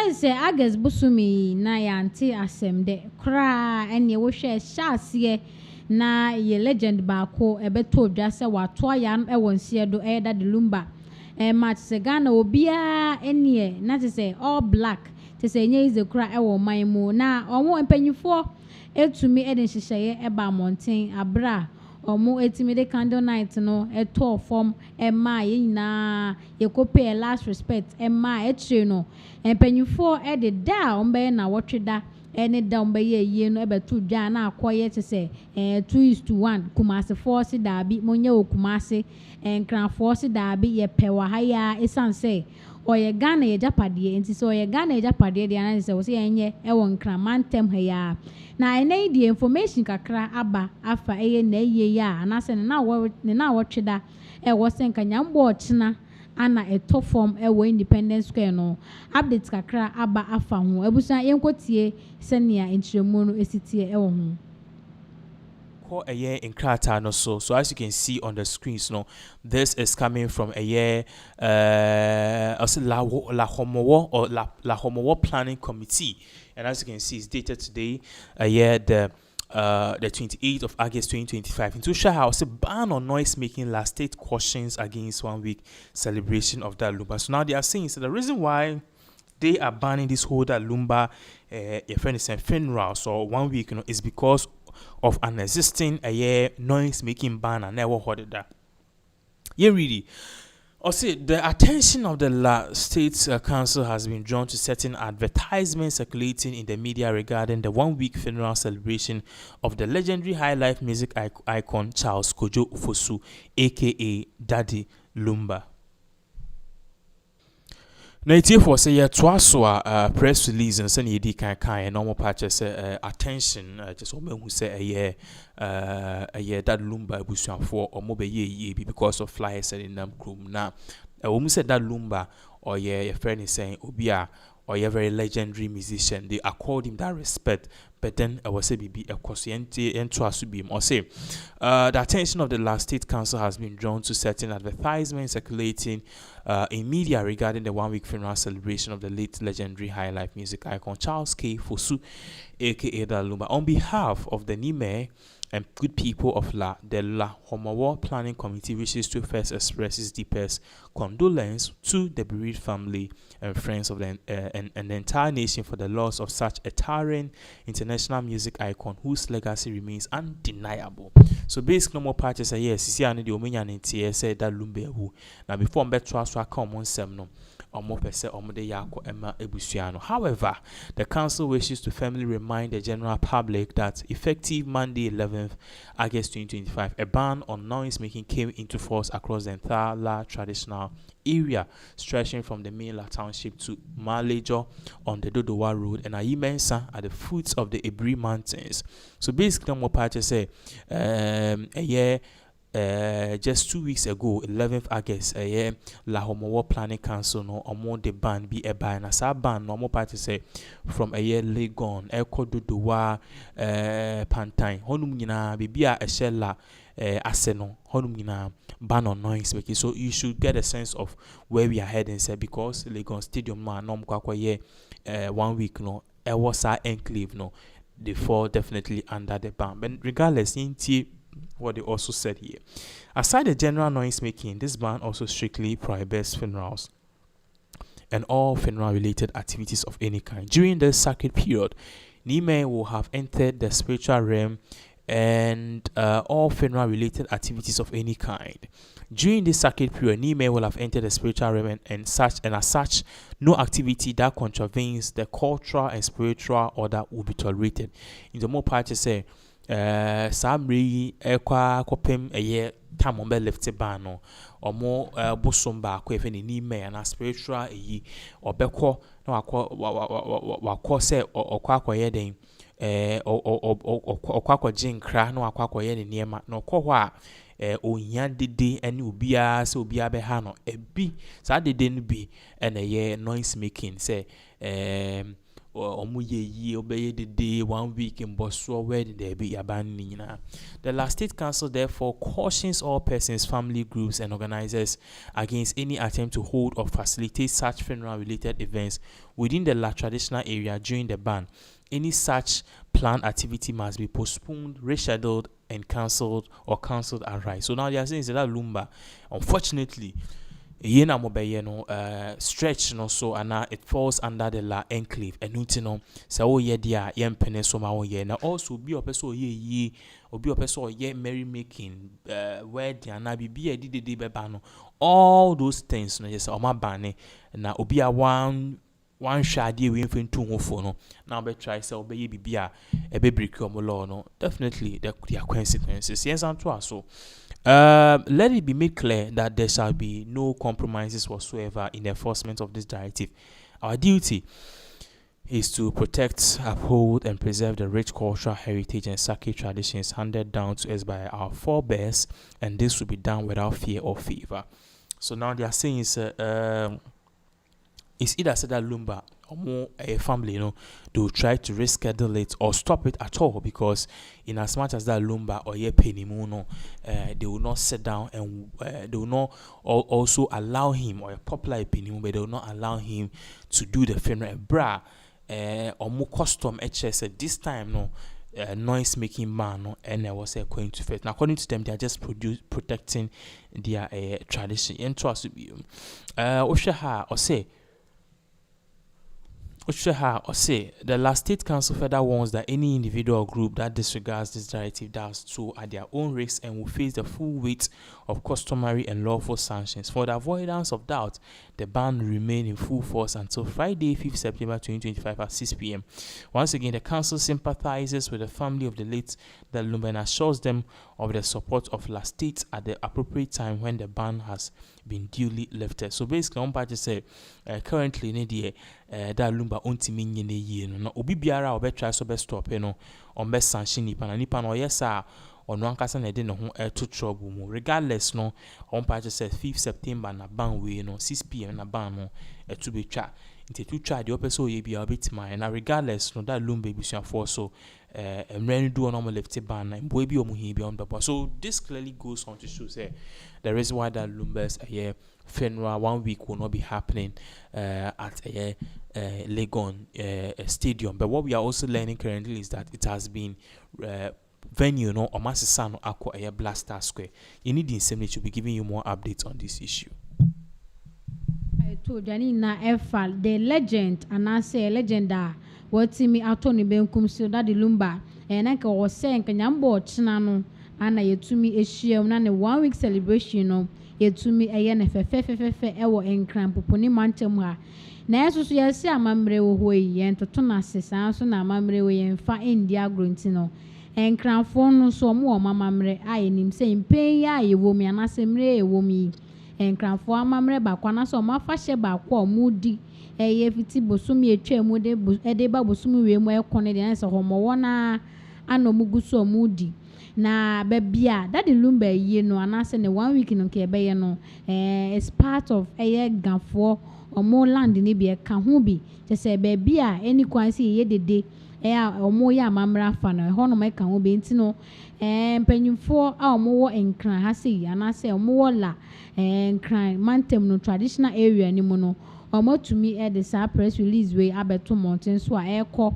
friends say August busumi na yanti asem de kra ene wo hwe hyase na ye legend baako ebeto odwa se wato ya e wonsie do da de Lumba match se Ghana obia ene na te say all black te say nye ize kra e wo man mu na omo empanyifo etumi eden hyehyeye e ba mountain abra omo etimi de candle night no eto form ma ye nyina ye ko pay last respect ma etire no empanyifo de da ombe na wotweda ene da ombe ye no ebeto dwa na akoye te say 2:1 kumase force dabi monye okumase enkran force dabi ye pewa haya esanse oye Ghana ye japade enti so oye Ghana ye japade de ana se wo se enye e won kramantem haya na ene di information kakra aba afa eye na eye ya anase na wotweda e wo se nkanyambo ochina ana eto form e wo Independence Square no update kakra aba afa ho ebusa yenkotie senia enchiremu no esitie e wo ho a year in Accra no so as you can see on the screens no this is coming from a year also La Homowo Planning Committee, and as you can see it's dated today a year the 28th of August 2025. In Tusha House, a ban on noise making last state cautions against 1 week celebration of that Lumba. So now they are saying so the reason why they are banning this whole that Lumba your friend is saying funeral so 1 week is because of an existing noise making ban and never heard that. Yeah, really. Also, the attention of the State Council has been drawn to certain advertisements circulating in the media regarding the 1 week funeral celebration of the legendary high life music icon Charles Kojo Ufosu, aka Daddy Lumba. Na for say ya twaso press release and send yedi kan normal patch say attention just woman who say that Lumba ebusuafo omo be ye because of flyers in them room na woman said that Lumba or your friend is saying obia or a very legendary musician, they accord him that respect. But then I was say BB a quotient and trust to be or say the attention of the last State Council has been drawn to certain advertisements circulating in media regarding the 1 week funeral celebration of the late legendary high life music icon Charles K. Fosu, aka Lumba. On behalf of the Nime and good people of the La Homowo Planning Committee wishes to first express its deepest condolence to the bereaved family and friends of the and the entire nation for the loss of such a towering international music icon whose legacy remains undeniable. So basically, no more parties are yes, see, I need the Ominian in TS said that Lumbe who now before Betras so I come on semno. However, the council wishes to firmly remind the general public that effective Monday 11th August 2025, a ban on noise making came into force across the entire La traditional area stretching from the main La township to Malejo on the Dodowa Road and Ayimensa at the foot of the Ebri Mountains. So basically, more parties say a year. Just 2 weeks ago, 11th August, La Homowo Planning Council no among the ban be a ban as a ban normal party say from a year Legon, Eko Dodowa, Pantine, Honumina, Bibia, a shella, Aseno, Honumina, ban on noise making. So you should get a sense of where we are heading, say because Legon Stadium man, nom kwa 1 week no, was our enclave no, they fall definitely under the ban. But regardless, what they also said here. Aside the general noise making, this ban also strictly prohibits funerals and all funeral related activities of any kind. During the sacred period, Nime will have entered the spiritual realm and all funeral related activities of any kind. During this sacred period, Nime will have entered the spiritual realm and as such, no activity that contravenes the cultural and spiritual order will be tolerated. In the more parties say, Samri kopem a year time on left ban or more bosomba quaffing in me and a spiritual ye or beko no aqua say or quack yeding or quack jing cra no aquac yeding near no qua o yan didi and ubia so be a be sad didn't be and a year noise making say ye obey the day 1 week in Bosua where there be abandoning. The last state council therefore cautions all persons, family groups, and organizers against any attempt to hold or facilitate such funeral related events within the traditional area during the ban. Any such planned activity must be postponed, rescheduled, and cancelled outright. So now they are saying that Lumba, unfortunately, stretch no so and it falls under the La Enclave and no so ye dear yen penesoma ye now also be a person ye or be a person ye merry making where the anabi be a did bebano all those things no yes or my banner na obi a one shady we infin two for no now be try so be be a baby law no definitely there are consequences yes and so let it be made clear that there shall be no compromises whatsoever in the enforcement of this directive. Our duty is to protect, uphold, and preserve the rich cultural heritage and sacred traditions handed down to us by our forebears, and this will be done without fear or favor. So now they are saying it's either said that Lumba or more a family, they will try to reschedule it or stop it at all, because in as much as that Lumba or ye penny mono, they will not sit down and they will not also allow him, or a popular opinion, but they will not allow him to do the funeral or more custom HS at this time noise making man and I was going to fit. Now according to them, they are just protecting their tradition. And trust you, the last state council further warns that any individual or group that disregards this directive does so at their own risk and will face the full weight of customary and lawful sanctions. For the avoidance of doubt, the ban will remain in full force until Friday, 5th September 2025 at 6 p.m. Once again, the council sympathizes with the family of the late Lumba and assures them of the support of last state at the appropriate time when the ban has been duly lifted. So basically, on part say currently that Lumba ontimi nyene yie no obi biara obetwa so be stop on be sanction nipa no yes ono ankasa na de ne ho to trouble mu regardless no on part say 5th September na ban we 6 p.m. na ban no to be twa into to try the person ye bia obetima na regardless no that Lumba bisuafo so emre do normal left ban na boy bi omuhi bi on baba. So this clearly goes on to show say the reason why that Lumba's funeral 1 week will not be happening at Legon stadium. But what we are also learning currently is that it has been venue or Masisano Aqua Blaster Square. You need the assembly to be giving you more updates on this issue. I told Janina Efal, the legend, and I say legend what me atoni benkum so that the Lumba and I was saying Kanyambo Chinano and I to me a share na 1 week celebration no to me a yen fefe ewo enkran poponi mantem ha na eso so yesi amamre wo hoyi yen toto na sesa so na amamre wo yen fa India grunti no enkran fo no so mo amamre ayenim se mpen ya yewo mi anasemre yewo mi enkran fo amamre ba kwa na so mafa hye ba kwa mudi eye fiti bosumi etwa mu de ba bosumi we mu ekone de na se homo wona anomuguso mudi na bebia that the Lumba ye no anase ne 1 week no ke be ye no is part of gafo omo land ni bi e ka ho bi te se bebia any kwansi ye dede omo ya mamra fa no ho no me ka ho bi ntino mpanyimfo a omo wo enkran ha sei anase omo wo la enkran mantem no traditional area ni mu no omo tumi the sa press release we abeto mountain so a ekọ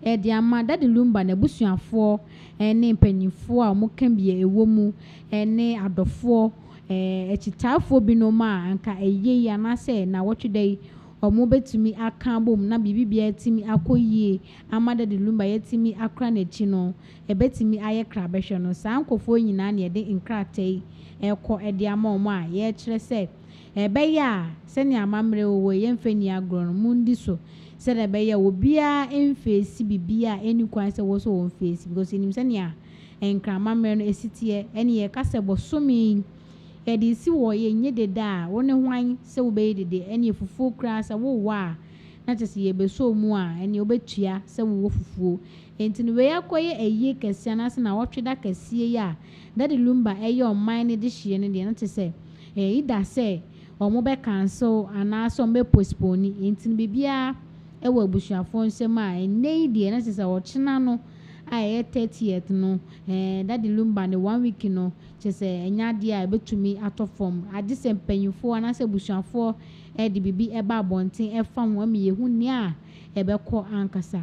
the ama that the Lumba na busuafo ene mpanyimfo a mo kan bia ewo mu ene adofo echitafo binoma anka eye ya na se na wotwedai omo betumi aka bom na bibibia timi akoyie amada the Lumba yetimi akra na chi no ebetimi aye krabehwe no sankofo nyina na de nkratai ekọ the ama omo a ye kire se ebeya se ne amamre wo ye mfani agro no mundi so said ebeya obia emfesi bibia eni kwan se wo so won face because enim se ne enkran mamre no esitie ene ye kase bosomi edi si wo ye nye deda woni hwan se wo be dede ene fufu kra se wo wa na tese ye beso mu a ene obetua se wo fufu enti we yakoye eye kese na se na wotweda kese ya that the Lumba eye on mine de hye ne de na tese ida se omo be cancel ana so be postpone enti bibia ɛwɔ abusuafoɔ nsɛm a ɛnɛ yi deɛ na sɛ sɛ ɔkyena no a ɛyɛ 30th no Daddy Lumba ne 1 week no kyɛ sɛ ɛnya adeɛ a ɛbɛtumi atɔ fam agye sɛ mpanyinfoɔ anaasɛ abusuafoɔ de biribi ɛba abɔnten ɛfa ho ama yɛhu nea a ɛbɛkɔ ankasa